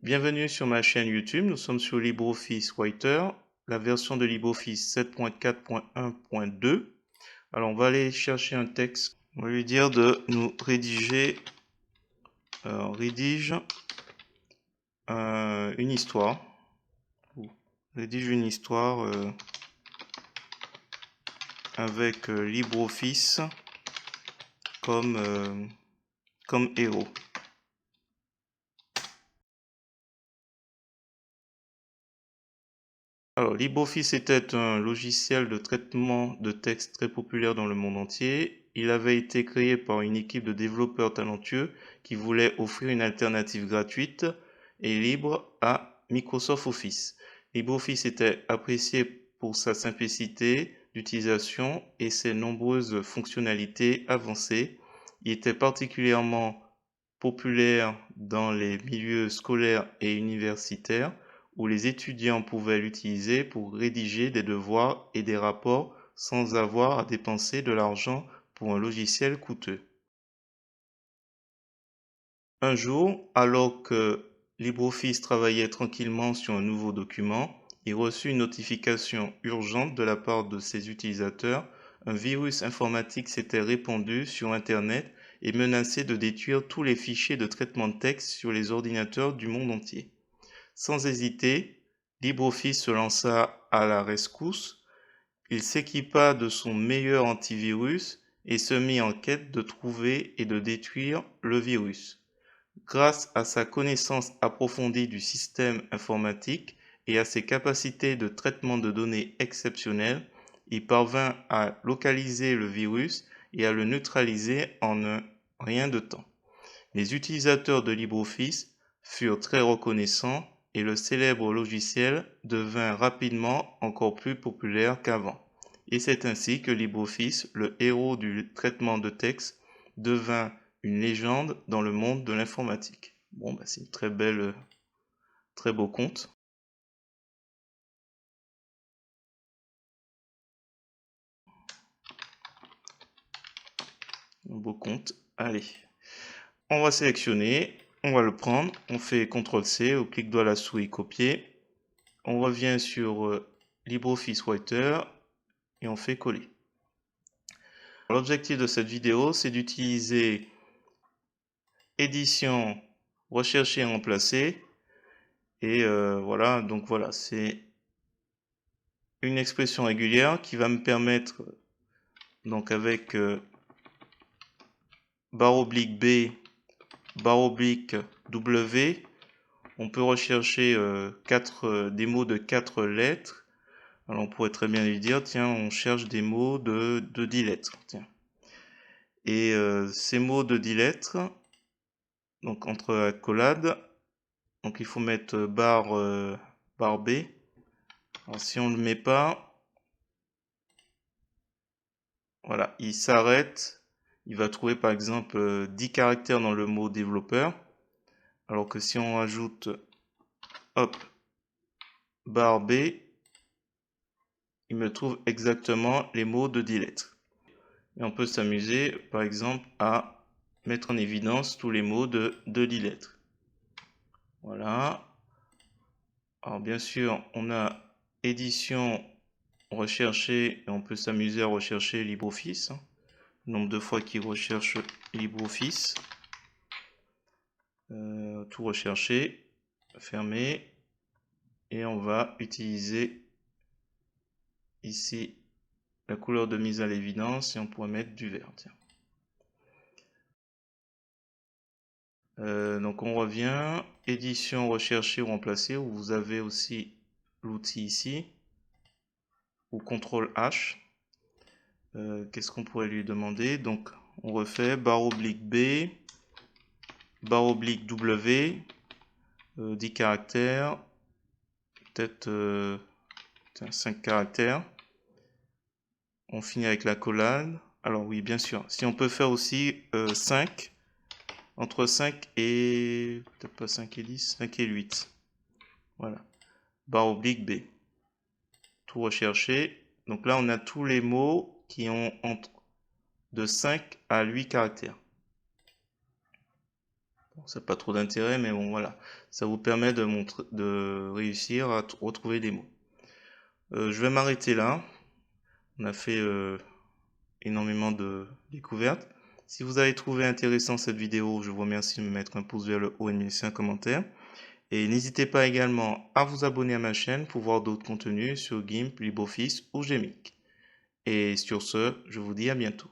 Bienvenue sur ma chaîne YouTube, nous sommes sur LibreOffice Writer, la version de LibreOffice 7.4.1.2. Alors on va aller chercher un texte, on va lui dire de nous rédiger, rédige une histoire, rédige une histoire avec LibreOffice comme héros. Alors, LibreOffice était un logiciel de traitement de texte très populaire dans le monde entier. Il avait été créé par une équipe de développeurs talentueux qui voulaient offrir une alternative gratuite et libre à Microsoft Office. LibreOffice était apprécié pour sa simplicité d'utilisation et ses nombreuses fonctionnalités avancées. Il était particulièrement populaire dans les milieux scolaires et universitaires où les étudiants pouvaient l'utiliser pour rédiger des devoirs et des rapports sans avoir à dépenser de l'argent pour un logiciel coûteux. Un jour, alors que LibreOffice travaillait tranquillement sur un nouveau document, il reçut une notification urgente de la part de ses utilisateurs. Un virus informatique s'était répandu sur Internet et menaçait de détruire tous les fichiers de traitement de texte sur les ordinateurs du monde entier. Sans hésiter, LibreOffice se lança à la rescousse. Il s'équipa de son meilleur antivirus et se mit en quête de trouver et de détruire le virus. Grâce à sa connaissance approfondie du système informatique et à ses capacités de traitement de données exceptionnelles, il parvint à localiser le virus et à le neutraliser en un rien de temps. Les utilisateurs de LibreOffice furent très reconnaissants et le célèbre logiciel devint rapidement encore plus populaire qu'avant. Et c'est ainsi que LibreOffice, le héros du traitement de texte, devint une légende dans le monde de l'informatique. Bon, bah, c'est une très beau conte. Un beau conte. Allez, on va sélectionner, on va le prendre, on fait CTRL-C, au clic droit de la souris, copier. On revient sur LibreOffice Writer et on fait coller. L'objectif de cette vidéo, c'est d'utiliser édition, rechercher et remplacer. Et voilà, donc voilà, c'est une expression régulière qui va me permettre, donc avec barre oblique B, barre oblique W, on peut rechercher des mots de 4 lettres. Alors on pourrait très bien lui dire, tiens, on cherche des mots de 10 lettres. Tiens. Et ces mots de 10 lettres, donc entre accolades, donc il faut mettre barre B. Alors si on ne le met pas, voilà, il s'arrête. Il va trouver par exemple 10 caractères dans le mot développeur. Alors que si on ajoute, hop, barre B, il me trouve exactement les mots de 10 lettres. Et on peut s'amuser par exemple à mettre en évidence tous les mots de 10 lettres. Voilà. Alors bien sûr, on a édition, rechercher, et on peut s'amuser à rechercher LibreOffice. Le nombre de fois qu'il recherche LibreOffice. Tout rechercher, fermer. Et on va utiliser ici la couleur de mise à l'évidence et on pourrait mettre du vert. Tiens. Donc on revient, édition, rechercher ou remplacer, où vous avez aussi l'outil ici, ou CTRL H. Qu'est-ce qu'on pourrait lui demander? Donc on refait barre oblique B, barre oblique W, 10 caractères, peut-être 5 caractères. On finit avec la collade. Alors oui, bien sûr, si on peut faire aussi 5, entre 5 et, peut-être pas 5 et 10, 5 et 8. Voilà. Barre oblique B. Tout rechercher. Donc là, on a tous les mots qui ont entre de 5 à 8 caractères. Ça n'a pas trop d'intérêt, mais bon, voilà. Ça vous permet de réussir à retrouver des mots. Je vais m'arrêter là. On a fait énormément de découvertes. Si vous avez trouvé intéressant cette vidéo, je vous remercie de me mettre un pouce vers le haut et de me laisser un commentaire. Et n'hésitez pas également à vous abonner à ma chaîne pour voir d'autres contenus sur GIMP, LibreOffice ou Gmic. Et sur ce, je vous dis à bientôt.